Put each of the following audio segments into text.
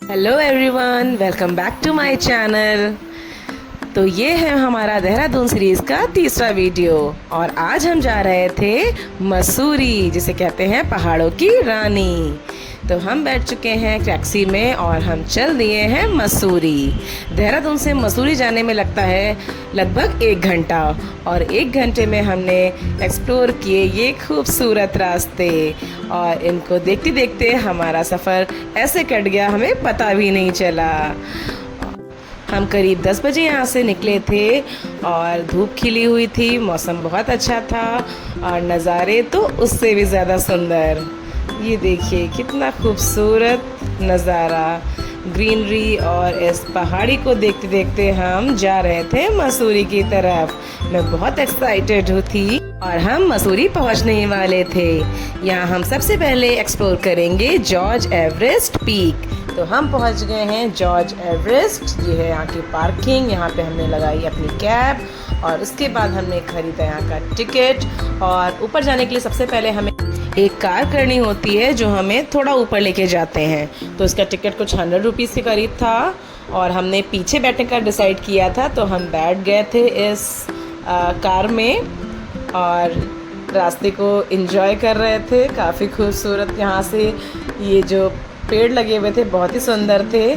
Hello everyone, welcome back to my channel. तो ये है हमारा देहरादून सीरीज़ का तीसरा वीडियो और आज हम जा रहे थे मसूरी, जिसे कहते हैं पहाड़ों की रानी। तो हम बैठ चुके हैं टैक्सी में और हम चल दिए हैं मसूरी। देहरादून से मसूरी जाने में लगता है लगभग 1 घंटा और 1 घंटे में हमने एक्सप्लोर किए ये खूबसूरत रास्ते और इनको देखते देखते हमारा सफ़र ऐसे कट गया हमें पता भी नहीं चला। हम करीब 10 बजे यहाँ से निकले थे और धूप खिली हुई थी, मौसम बहुत अच्छा था और नज़ारे तो उससे भी ज़्यादा सुंदर। ये देखिए कितना खूबसूरत नज़ारा, ग्रीनरी, और इस पहाड़ी को देखते देखते हम जा रहे थे मसूरी की तरफ। मैं बहुत एक्साइटेड थी और हम मसूरी पहुंचने वाले थे। यहाँ हम सबसे पहले एक्सप्लोर करेंगे जॉर्ज एवरेस्ट पीक। तो हम पहुंच गए हैं जॉर्ज एवरेस्ट। ये है यहाँ की पार्किंग, यहाँ पे हमने लगाई अपनी कैब और उसके बाद हमने खरीदा यहाँ का टिकट। और ऊपर जाने के लिए सबसे पहले हमें एक कार करनी होती है जो हमें थोड़ा ऊपर लेके जाते हैं। तो इसका टिकट कुछ 100 रुपीज़ के करीब था और हमने पीछे बैठने का डिसाइड किया था, तो हम बैठ गए थे इस कार में और रास्ते को एंजॉय कर रहे थे। काफ़ी खूबसूरत यहाँ से ये जो पेड़ लगे हुए थे बहुत ही सुंदर थे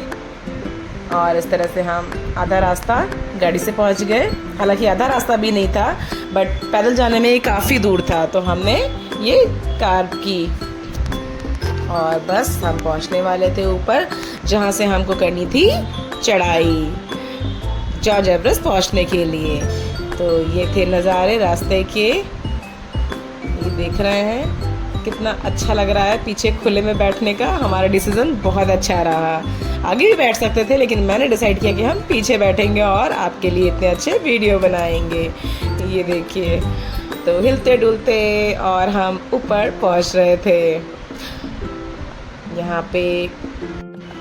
और इस तरह से हम आधा रास्ता गाड़ी से पहुँच गए। हालांकि आधा रास्ता भी नहीं था, बट पैदल जाने में काफ़ी दूर था, तो हमने ये कार की और बस हम पहुंचने वाले थे ऊपर, जहां से हमको करनी थी चढ़ाई जॉर्ज एवरेस्ट पहुंचने के लिए। तो ये थे नज़ारे रास्ते के, ये देख रहे हैं कितना अच्छा लग रहा है पीछे खुले में बैठने का। हमारा डिसीजन बहुत अच्छा रहा, आगे भी बैठ सकते थे लेकिन मैंने डिसाइड किया कि हम पीछे बैठेंगे और आपके लिए इतने अच्छे वीडियो बनाएंगे। ये देखिए, तो हिलते डुलते और हम ऊपर पहुंच रहे थे। यहाँ पे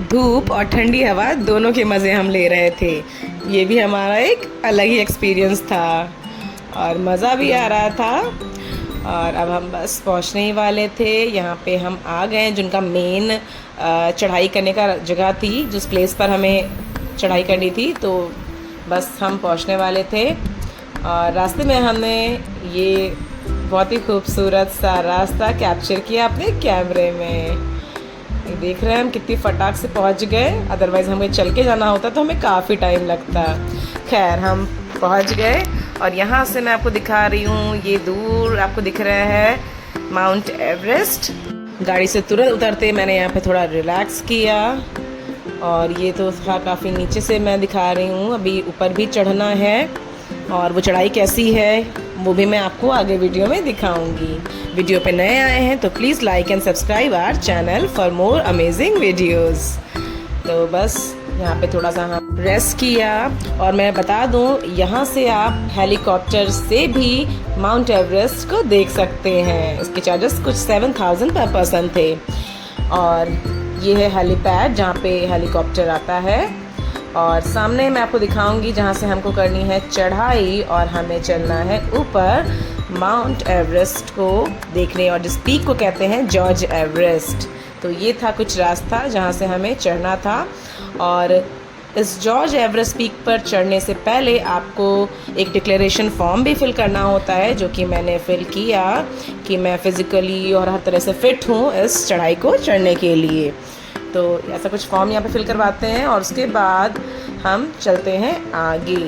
धूप और ठंडी हवा दोनों के मज़े हम ले रहे थे। ये भी हमारा एक अलग ही एक्सपीरियंस था और मज़ा भी आ रहा था। और अब हम बस पहुंचने ही वाले थे। यहाँ पे हम आ गए, जिनका मेन चढ़ाई करने का जगह थी, जिस प्लेस पर हमें चढ़ाई करनी थी। तो बस हम पहुंचने वाले थे और रास्ते में हमने ये बहुत ही खूबसूरत सा रास्ता कैप्चर किया अपने कैमरे में। देख रहे हैं हम कितनी फटाक से पहुंच गए, अदरवाइज़ हमें चल के जाना होता तो हमें काफ़ी टाइम लगता। खैर हम पहुंच गए और यहाँ से मैं आपको दिखा रही हूँ, ये दूर आपको दिख रहा है माउंट एवरेस्ट। गाड़ी से तुरंत उतरते मैंने यहाँ पे थोड़ा रिलैक्स किया और ये तो था काफ़ी नीचे से मैं दिखा रही हूँ। अभी ऊपर भी चढ़ना है और वो चढ़ाई कैसी है वो भी मैं आपको आगे वीडियो में दिखाऊंगी। वीडियो पे नए आए हैं तो please like and subscribe our channel for more amazing videos. तो बस यहाँ पे थोड़ा सा हम रेस्ट किया और मैं बता दूँ, यहाँ से आप हेलीकॉप्टर से भी माउंट एवरेस्ट को देख सकते हैं। इसके चार्जेस कुछ 7000 पर पर्सन थे और ये है हेलीपैड जहाँ पे हेलीकॉप्टर आता है। और सामने मैं आपको दिखाऊंगी जहाँ से हमको करनी है चढ़ाई और हमें चलना है ऊपर माउंट एवरेस्ट को देखने, और जिस पीक को कहते हैं जॉर्ज एवरेस्ट। तो ये था कुछ रास्ता जहाँ से हमें चढ़ना था। और इस जॉर्ज एवरेस्ट पीक पर चढ़ने से पहले आपको एक डिक्लेरेशन फॉर्म भी फिल करना होता है, जो कि मैंने फिल किया कि मैं फ़िज़िकली और हर तरह से फ़िट हूँ इस चढ़ाई को चढ़ने के लिए। तो ऐसा कुछ फॉर्म यहाँ पे फिल करवाते हैं और उसके बाद हम चलते हैं आगे।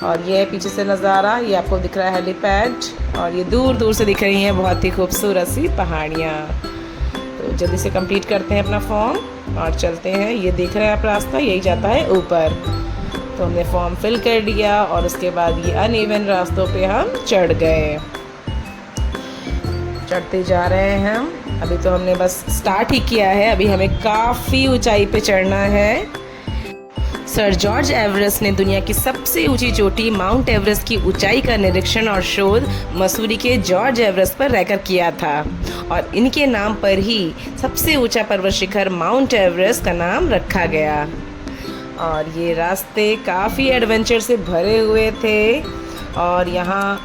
और ये पीछे से नज़ारा, ये आपको दिख रहा है हेलीपैड और ये दूर दूर से दिख रही हैं बहुत ही खूबसूरत सी पहाड़ियाँ। तो जल्दी से कंप्लीट करते हैं अपना फॉर्म और चलते हैं। ये देख रहे हैं आप रास्ता, यही जाता है ऊपर। तो हमने फॉर्म फिल कर दिया और उसके बाद ये अनइवन रास्तों पे हम चढ़ गए। चढ़ते जा रहे हैं हम। अभी तो हमने बस स्टार्ट ही किया है, अभी हमें काफ़ी ऊंचाई पे चढ़ना है। सर जॉर्ज एवरेस्ट ने दुनिया की सबसे ऊंची चोटी माउंट एवरेस्ट की ऊंचाई का निरीक्षण और शोध मसूरी के जॉर्ज एवरेस्ट पर रहकर किया था और इनके नाम पर ही सबसे ऊंचा पर्वत शिखर माउंट एवरेस्ट का नाम रखा गया। और ये रास्ते काफ़ी एडवेंचर से भरे हुए थे और यहाँ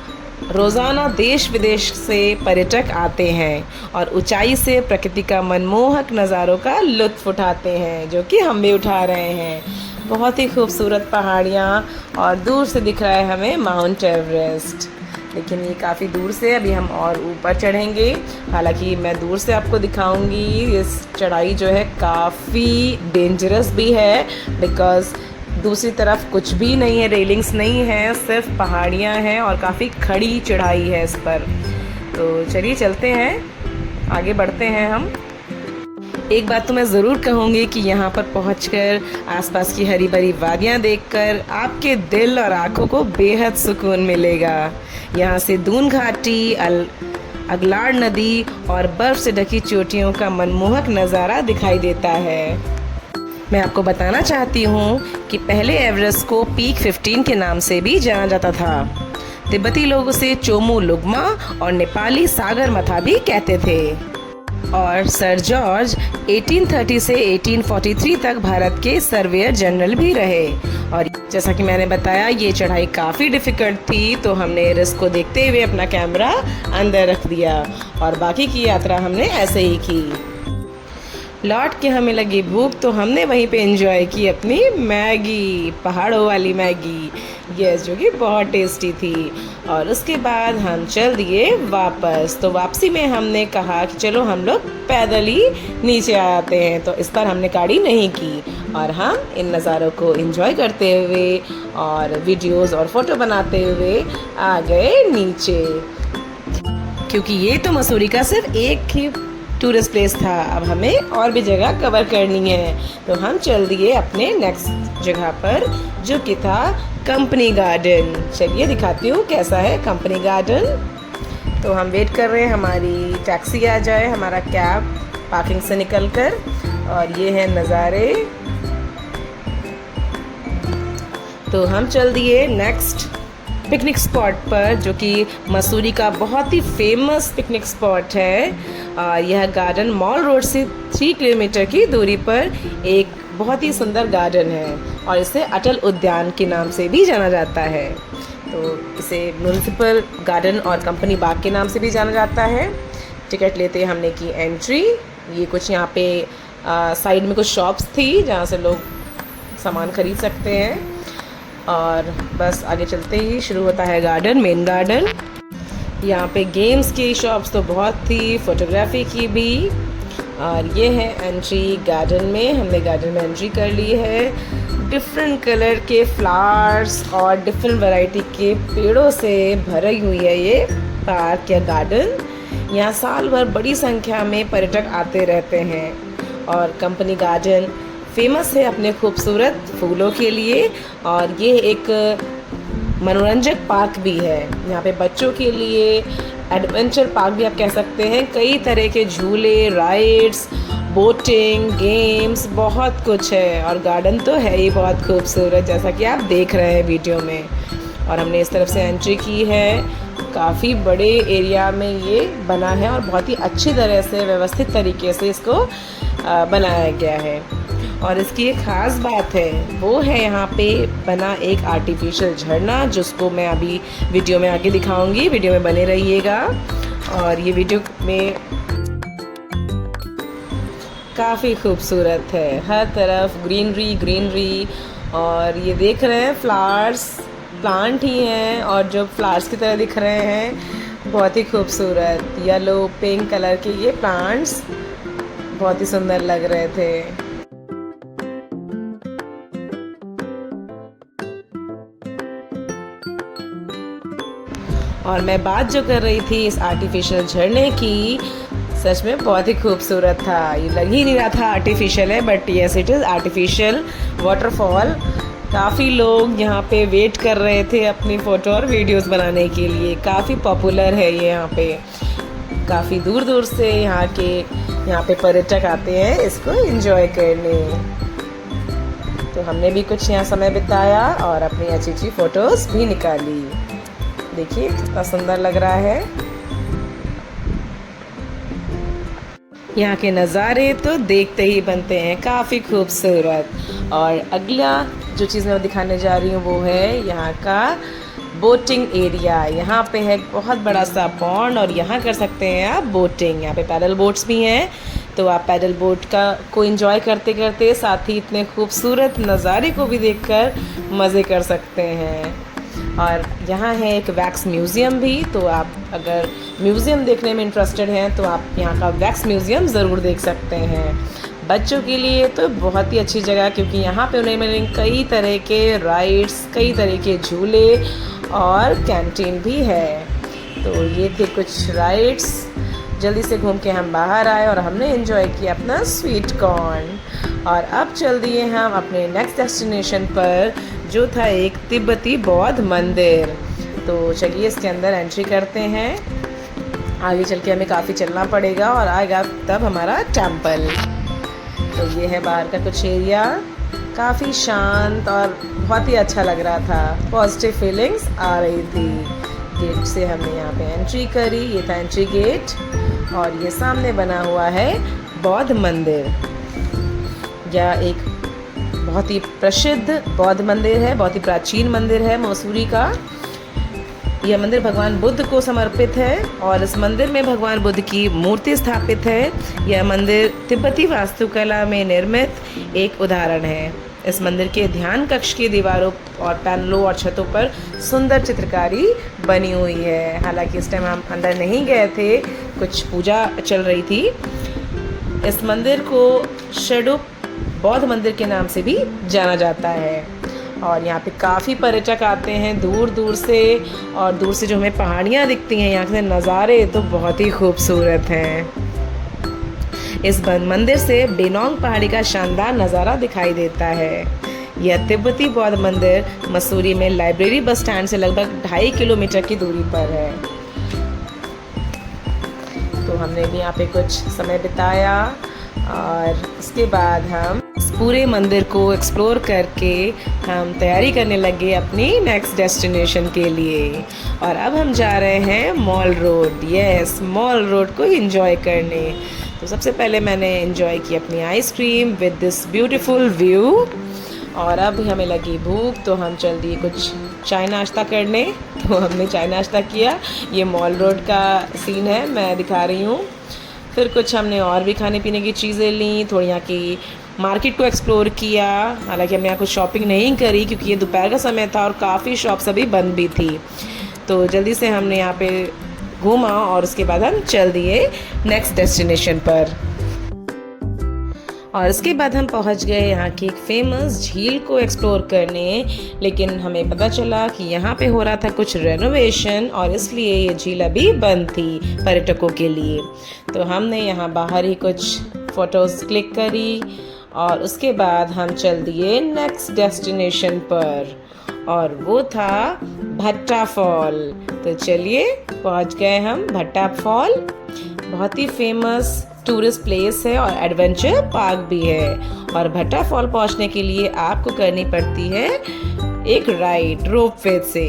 रोज़ाना देश विदेश से पर्यटक आते हैं और ऊंचाई से प्रकृति का मनमोहक नज़ारों का लुत्फ़ उठाते हैं, जो कि हम भी उठा रहे हैं। बहुत ही खूबसूरत पहाड़ियाँ और दूर से दिख रहा है हमें माउंट एवरेस्ट। लेकिन ये काफ़ी दूर से, अभी हम और ऊपर चढ़ेंगे। हालांकि मैं दूर से आपको दिखाऊंगी। इस चढ़ाई जो है काफ़ी डेंजरस भी है, बिकॉज़ दूसरी तरफ कुछ भी नहीं है, रेलिंग्स नहीं है, सिर्फ पहाड़ियाँ हैं और काफ़ी खड़ी चढ़ाई है इस पर। तो चलिए चलते हैं, आगे बढ़ते हैं हम। एक बात तो मैं ज़रूर कहूँगी कि यहाँ पर पहुँचकर आसपास की हरी भरी वादियाँ देखकर आपके दिल और आँखों को बेहद सुकून मिलेगा। यहाँ से दून घाटी, अगलाड़ नदी और बर्फ़ से ढकी चोटियों का मनमोहक नज़ारा दिखाई देता है। मैं आपको बताना चाहती हूँ कि पहले एवरेस्ट को पीक 15 के नाम से भी जाना जाता था। तिब्बती लोग उसे चोमू लुग्मा और नेपाली सागर मथा भी कहते थे। और सर जॉर्ज 1830 से 1843 तक भारत के सर्वेयर जनरल भी रहे। और जैसा कि मैंने बताया, ये चढ़ाई काफ़ी डिफ़िकल्ट थी, तो हमने रिस्क को देखते हुए अपना कैमरा अंदर रख दिया और बाकी की यात्रा हमने ऐसे ही की। लौट के हमें लगी भूख, तो हमने वहीं पे एंजॉय की अपनी मैगी, पहाड़ों वाली मैगी, यस, जो कि बहुत टेस्टी थी। और उसके बाद हम चल दिए वापस। तो वापसी में हमने कहा कि चलो हम लोग पैदल ही नीचे आते हैं, तो इस पर हमने गाड़ी नहीं की और हम इन नज़ारों को एंजॉय करते हुए और वीडियोस और फोटो बनाते हुए आ गए नीचे, क्योंकि ये तो मसूरी का सिर्फ एक ही टूरिस्ट प्लेस था। अब हमें और भी जगह कवर करनी है, तो हम चल दिए अपने नेक्स्ट जगह पर, जो कि था कंपनी गार्डन। चलिए दिखाती हूँ कैसा है कंपनी गार्डन। तो हम वेट कर रहे हैं हमारी टैक्सी आ जाए, हमारा कैब पार्किंग से निकलकर, और ये है नज़ारे। तो हम चल दिए नेक्स्ट पिकनिक स्पॉट पर, जो कि मसूरी का बहुत ही फेमस पिकनिक स्पॉट है। यह गार्डन मॉल रोड से 3 किलोमीटर की दूरी पर एक बहुत ही सुंदर गार्डन है और इसे अटल उद्यान के नाम से भी जाना जाता है। तो इसे म्यूनिसिपल गार्डन और कंपनी बाग के नाम से भी जाना जाता है। टिकट लेते हमने की एंट्री। ये कुछ यहाँ पे साइड में कुछ शॉप्स थी जहाँ से लोग सामान खरीद सकते हैं, और बस आगे चलते ही शुरू होता है गार्डन, मेन गार्डन। यहाँ पे गेम्स की शॉप्स तो बहुत थी, फोटोग्राफी की भी। और ये है एंट्री गार्डन में। हमने गार्डन में एंट्री कर ली है। डिफरेंट कलर के फ्लावर्स और डिफरेंट वैरायटी के पेड़ों से भरी हुई है ये पार्क या गार्डन। यहाँ साल भर बड़ी संख्या में पर्यटक आते रहते हैं और कंपनी गार्डन फेमस है अपने खूबसूरत फूलों के लिए, और ये एक मनोरंजक पार्क भी है। यहाँ पे बच्चों के लिए एडवेंचर पार्क भी आप कह सकते हैं। कई तरह के झूले, राइड्स, बोटिंग, गेम्स, बहुत कुछ है, और गार्डन तो है ही बहुत खूबसूरत, जैसा कि आप देख रहे हैं वीडियो में। और हमने इस तरफ से एंट्री की है। काफ़ी बड़े एरिया में ये बना है और बहुत ही अच्छी तरह से व्यवस्थित तरीके से इसको बनाया गया है। और इसकी एक ख़ास बात है, वो है यहाँ पे बना एक आर्टिफिशियल झरना, जिसको मैं अभी वीडियो में आगे दिखाऊंगी। वीडियो में बने रहिएगा। और ये वीडियो में काफ़ी खूबसूरत है, हर तरफ ग्रीनरी ग्रीनरी। और ये देख रहे हैं फ्लावर्स, प्लांट ही हैं, और जो फ्लावर्स की तरह दिख रहे हैं, बहुत ही खूबसूरत येलो पिंक कलर के ये प्लांट्स बहुत ही सुंदर लग रहे थे। और मैं बात जो कर रही थी इस आर्टिफिशियल झरने की, सच में बहुत ही खूबसूरत था। ये लग ही नहीं रहा था आर्टिफिशियल है, but yes it is artificial waterfall. काफ़ी लोग यहाँ पे वेट कर रहे थे अपनी फ़ोटो और वीडियोस बनाने के लिए। काफ़ी पॉपुलर है ये यहाँ पे, काफ़ी दूर दूर से यहाँ पे पर्यटक आते हैं इसको एंजॉय करने। तो हमने भी कुछ यहाँ समय बिताया और अपनी अच्छी अच्छी फ़ोटोज़ भी निकाली। देखिए कितना सुंदर लग रहा है। यहाँ के नज़ारे तो देखते ही बनते हैं, काफ़ी खूबसूरत। और अगला जो चीज़ मैं दिखाने जा रही हूँ वो है यहाँ का बोटिंग एरिया। यहाँ पे है बहुत बड़ा सा पॉन्ड और यहाँ कर सकते हैं आप बोटिंग। यहाँ पे पैडल बोट्स भी हैं, तो आप पैडल बोट को एंजॉय करते करते साथ ही इतने खूबसूरत नज़ारे को भी देखकर मज़े कर सकते हैं। और यहाँ है एक वैक्स म्यूज़ियम भी, तो आप अगर म्यूज़ियम देखने में इंटरेस्टेड हैं तो आप यहाँ का वैक्स म्यूज़ियम ज़रूर देख सकते हैं। बच्चों के लिए तो बहुत ही अच्छी जगह, क्योंकि यहाँ पे उन्हें मिलेंगे कई तरह के राइड्स, कई तरह के झूले और कैंटीन भी है। तो ये थे कुछ राइड्स। जल्दी से घूम के हम बाहर आए और हमने एंजॉय किया अपना स्वीट कॉर्न। और अब चल दिए हम अपने नेक्स्ट डेस्टिनेशन पर, जो था एक तिब्बती बौद्ध मंदिर। तो चलिए इसके अंदर एंट्री करते हैं। आगे चल के हमें काफ़ी चलना पड़ेगा और आएगा तब हमारा टेम्पल। तो ये है बाहर का कुछ एरिया, काफ़ी शांत और बहुत ही अच्छा लग रहा था। पॉजिटिव फीलिंग्स आ रही थी। गेट से हमने यहाँ पे एंट्री करी, ये था एंट्री गेट। और ये सामने बना हुआ है बौद्ध मंदिर, या एक बहुत ही प्रसिद्ध बौद्ध मंदिर है, बहुत ही प्राचीन मंदिर है मसूरी का। यह मंदिर भगवान बुद्ध को समर्पित है और इस मंदिर में भगवान बुद्ध की मूर्ति स्थापित है। यह मंदिर तिब्बती वास्तुकला में निर्मित एक उदाहरण है। इस मंदिर के ध्यान कक्ष की दीवारों और पैनलों और छतों पर सुंदर चित्रकारी बनी हुई है। हालांकि इस टाइम हम अंदर नहीं गए थे, कुछ पूजा चल रही थी। इस मंदिर को शेडुप बौद्ध मंदिर के नाम से भी जाना जाता है। और यहाँ पे काफ़ी पर्यटक आते हैं दूर दूर से, और दूर से जो हमें पहाड़ियाँ दिखती हैं, यहाँ के नज़ारे तो बहुत ही खूबसूरत हैं। इस मंदिर से बेनोंग पहाड़ी का शानदार नज़ारा दिखाई देता है। यह तिब्बती बौद्ध मंदिर मसूरी में लाइब्रेरी बस स्टैंड से लगभग 2.5 किलोमीटर की दूरी पर है। तो हमने भी यहाँ पे कुछ समय बिताया और उसके बाद हम इस पूरे मंदिर को एक्सप्लोर करके हम तैयारी करने लगे अपनी नेक्स्ट डेस्टिनेशन के लिए। और अब हम जा रहे हैं mall road. Yes, mall road को एंजॉय करने। तो सबसे पहले मैंने एंजॉय की अपनी ice cream with this beautiful view. और अब हमें लगी भूख, तो हम चल दिए कुछ चाय नाश्ता करने। तो हमने चाय नाश्ता किया। ये मॉल रोड का सीन है, मैं दिखा रही हूँ। फिर कुछ हमने और भी खाने पीने की चीज़ें ली, थोड़ी यहाँ की मार्केट को एक्सप्लोर किया। हालांकि हमने यहाँ कुछ शॉपिंग नहीं करी क्योंकि ये दोपहर का समय था और काफ़ी शॉप्स अभी बंद भी थी। तो जल्दी से हमने यहाँ पे घूमा और उसके बाद हम चल दिए नेक्स्ट डेस्टिनेशन पर। और इसके बाद हम पहुंच गए यहाँ की एक फेमस झील को एक्सप्लोर करने। लेकिन हमें पता चला कि यहाँ पे हो रहा था कुछ रेनोवेशन और इसलिए ये झील अभी बंद थी पर्यटकों के लिए। तो हमने यहाँ बाहर ही कुछ फ़ोटोज़ क्लिक करी और उसके बाद हम चल दिए नेक्स्ट डेस्टिनेशन पर, और वो था भट्टा फॉल। तो चलिए पहुँच गए हम भट्टा फॉल। बहुत ही फेमस टूरिस्ट प्लेस है और एडवेंचर पार्क भी है। और भट्टा फॉल पहुंचने के लिए आपको करनी पड़ती है एक राइड रोपवे से।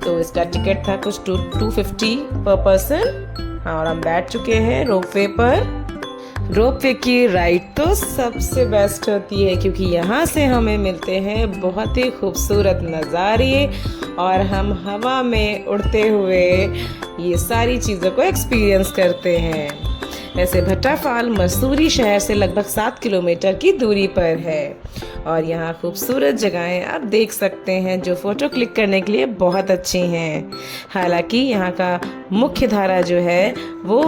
तो इसका टिकट था कुछ 250 पर पर्सन। हाँ, और हम बैठ चुके हैं रोपवे पर। रोपवे की राइड तो सबसे बेस्ट होती है क्योंकि यहाँ से हमें मिलते हैं बहुत ही खूबसूरत नज़ारे और हम हवा में उड़ते हुए ये सारी चीज़ों को एक्सपीरियंस करते हैं। वैसे भट्टा फॉल मसूरी शहर से लगभग 7 किलोमीटर की दूरी पर है और यहाँ खूबसूरत जगहें आप देख सकते हैं जो फ़ोटो क्लिक करने के लिए बहुत अच्छी हैं। हालांकि यहाँ का मुख्य धारा जो है वो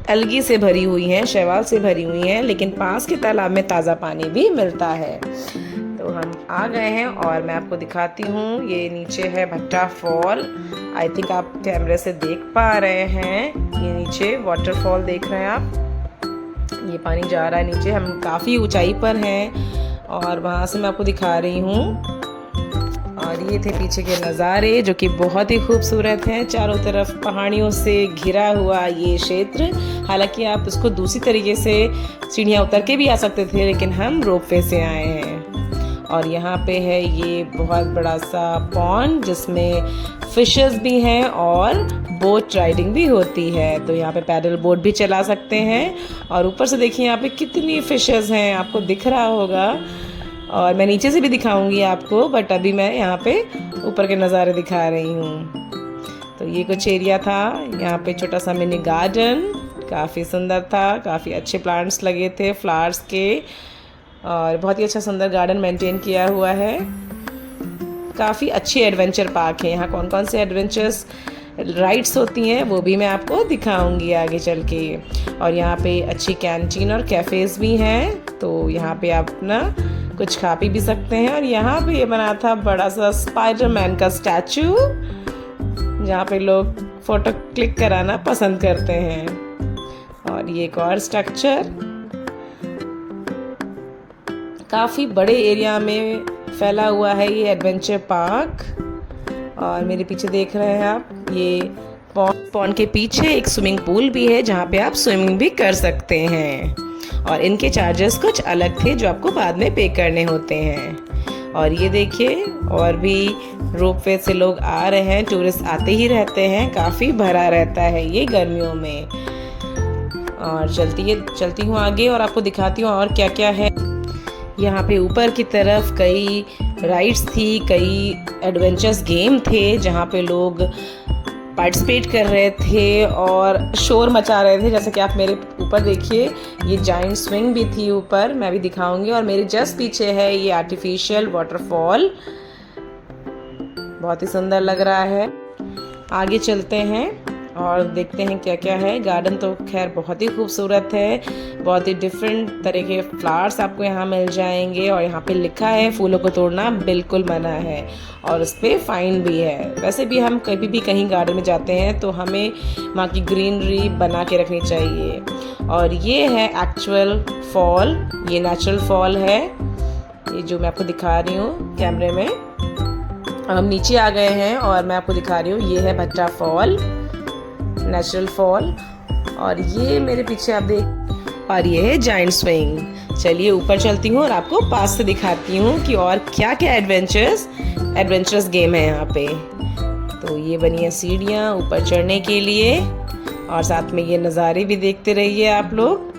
अलगी से भरी हुई है, शैवाल से भरी हुई है, लेकिन पास के तालाब में ताज़ा पानी भी मिलता है। तो हम आ गए हैं और मैं आपको दिखाती हूँ। ये नीचे है भट्टा फॉल। आई थिंक आप कैमरे से देख पा रहे हैं। ये नीचे वाटरफॉल देख रहे हैं आप। ये पानी जा रहा है नीचे। हम काफ़ी ऊंचाई पर हैं और वहाँ से मैं आपको दिखा रही हूँ। और ये थे पीछे के नज़ारे जो कि बहुत ही खूबसूरत हैं। चारों तरफ पहाड़ियों से घिरा हुआ ये क्षेत्र। हालांकि आप इसको दूसरी तरीके से सीढ़ियाँ उतर के भी आ सकते थे, लेकिन हम रोपवे से आए हैं। और यहाँ पे है ये बहुत बड़ा सा पॉन्ड जिसमें फिशेस भी हैं और बोट राइडिंग भी होती है। तो यहाँ पे पैडल बोट भी चला सकते हैं। और ऊपर से देखिए यहाँ पे कितनी फिशेस हैं, आपको दिख रहा होगा। और मैं नीचे से भी दिखाऊंगी आपको, बट अभी मैं यहाँ पे ऊपर के नज़ारे दिखा रही हूँ। तो ये कुछ एरिया था, यहाँ पे छोटा सा मिनी गार्डन, काफ़ी सुंदर था, काफ़ी अच्छे प्लांट्स लगे थे फ्लावर्स के, और बहुत ही अच्छा सुंदर गार्डन मेंटेन किया हुआ है। काफ़ी अच्छी एडवेंचर पार्क है। यहाँ कौन कौन से एडवेंचर्स राइड्स होती हैं वो भी मैं आपको दिखाऊंगी आगे चल के। और यहाँ पे अच्छी कैंटीन और कैफ़ेज़ भी हैं, तो यहाँ पे आप ना कुछ खा पी भी सकते हैं। और यहाँ पे ये बना था बड़ा सा स्पाइडरमैन का स्टैचू, जहाँ पे लोग फ़ोटो क्लिक कराना पसंद करते हैं। और ये एक और स्ट्रक्चर काफ़ी बड़े एरिया में फैला हुआ है ये एडवेंचर पार्क। और मेरे पीछे देख रहे हैं आप, ये पॉन्ड के पीछे एक स्विमिंग पूल भी है जहाँ पे आप स्विमिंग भी कर सकते हैं। और इनके चार्जेस कुछ अलग थे जो आपको बाद में पे करने होते हैं। और ये देखिए, और भी रोपवे से लोग आ रहे हैं, टूरिस्ट आते ही रहते हैं, काफ़ी भरा रहता है ये गर्मियों में। और चलती हूँ आगे और आपको दिखाती हूँ और क्या क्या है। यहाँ पे ऊपर की तरफ कई राइड्स थी, कई एडवेंचर्स गेम थे जहाँ पे लोग पार्टिसिपेट कर रहे थे और शोर मचा रहे थे। जैसे कि आप मेरे ऊपर देखिए, ये जाइंट स्विंग भी थी ऊपर, मैं भी दिखाऊंगी। और मेरे जस्ट पीछे है ये आर्टिफिशियल वाटरफॉल, बहुत ही सुंदर लग रहा है। आगे चलते हैं और देखते हैं क्या क्या है। गार्डन तो खैर बहुत ही खूबसूरत है, बहुत ही डिफरेंट तरह के फ्लावर्स आपको यहाँ मिल जाएंगे। और यहाँ पे लिखा है फूलों को तोड़ना बिल्कुल मना है, और उस पर फाइन भी है। वैसे भी हम कभी भी कहीं गार्डन में जाते हैं तो हमें वहाँ की ग्रीनरी बना के रखनी चाहिए। और ये है एक्चुअल फॉल, ये नेचुरल फॉल है, ये जो मैं आपको दिखा रही हूँ कैमरे में। हम नीचे आ गए हैं और मैं आपको दिखा रही हूँ, ये है भट्टा फॉल, नेचुरल फॉल। और ये मेरे पीछे आप देख, और ये है जाइंट स्विंग। चलिए ऊपर चलती हूँ और आपको पास से दिखाती हूँ कि और क्या क्या एडवेंचरस गेम है यहाँ पे। तो ये बनी है सीढ़ियाँ ऊपर चढ़ने के लिए, और साथ में ये नज़ारे भी देखते रहिए आप लोग।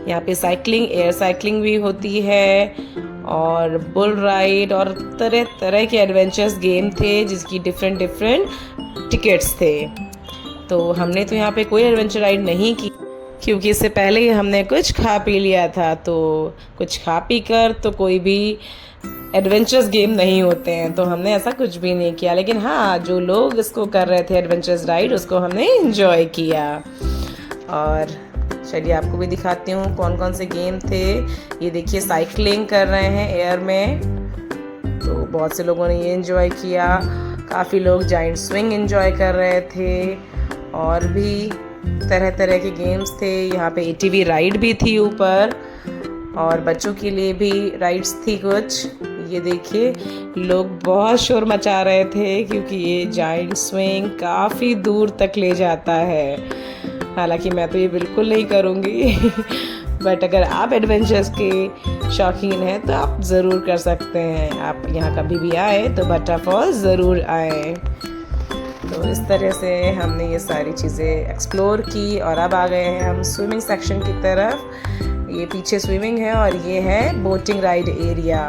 यहाँ पे साइकिलिंग, एयर साइकिलिंग भी होती है, और बुल राइड, और तरह तरह के एडवेंचरस गेम थे जिसकी डिफरेंट टिकट्स थे। तो हमने तो यहाँ पे कोई एडवेंचर राइड नहीं की, क्योंकि इससे पहले ही हमने कुछ खा पी लिया था। तो कुछ खा पी कर तो कोई भी एडवेंचरस गेम नहीं होते हैं, तो हमने ऐसा कुछ भी नहीं किया। लेकिन हाँ, जो लोग इसको कर रहे थे एडवेंचरस राइड, उसको हमने एंजॉय किया। और चलिए आपको भी दिखाती हूँ कौन कौन से गेम थे। ये देखिए, साइकिलिंग कर रहे हैं एयर में, तो बहुत से लोगों ने ये एंजॉय किया। काफ़ी लोग जाइंट स्विंग एंजॉय कर रहे थे, और भी तरह तरह के गेम्स थे। यहाँ पे ATV राइड भी थी ऊपर, और बच्चों के लिए भी राइड्स थी कुछ। ये देखिए, लोग बहुत शोर मचा रहे थे क्योंकि ये जाइंट स्विंग काफ़ी दूर तक ले जाता है। हालांकि मैं तो ये बिल्कुल नहीं करूँगी बट अगर आप एडवेंचर्स के शौकीन हैं तो आप ज़रूर कर सकते हैं। आप यहाँ कभी भी आए तो भट्टा फॉल ज़रूर आए। तो इस तरह से हमने ये सारी चीज़ें एक्सप्लोर की, और अब आ गए हैं हम स्विमिंग सेक्शन की तरफ। ये पीछे स्विमिंग है, और ये है बोटिंग राइड एरिया।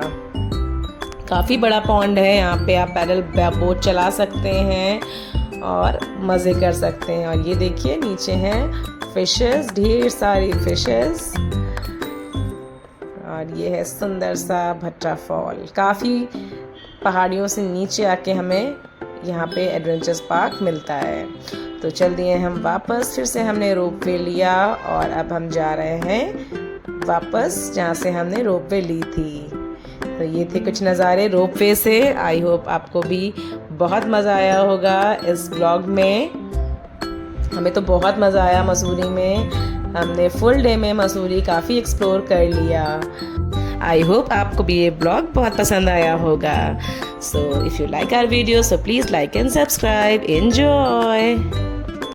काफ़ी बड़ा पॉन्ड है, यहाँ पे आप पैडल बोट चला सकते हैं और मज़े कर सकते हैं। और ये देखिए, नीचे हैं फिशेस, ढेर सारी फिशेस। और ये है सुंदर सा भट्टा फॉल। काफ़ी पहाड़ियों से नीचे आके हमें यहाँ पे एडवेंचर्स पार्क मिलता है। तो चल दिए हम वापस, फिर से हमने रोपवे लिया, और अब हम जा रहे हैं वापस जहाँ से हमने रोपवे ली थी। तो ये थे कुछ नज़ारे रोपवे से। आई होप आपको भी बहुत मज़ा आया होगा इस ब्लॉग में। हमें तो बहुत मज़ा आया मसूरी में। हमने फुल डे में मसूरी काफ़ी एक्सप्लोर कर लिया। आई होप आपको भी ये ब्लॉग बहुत पसंद आया होगा। So if you like our video, so please like and subscribe. Enjoy.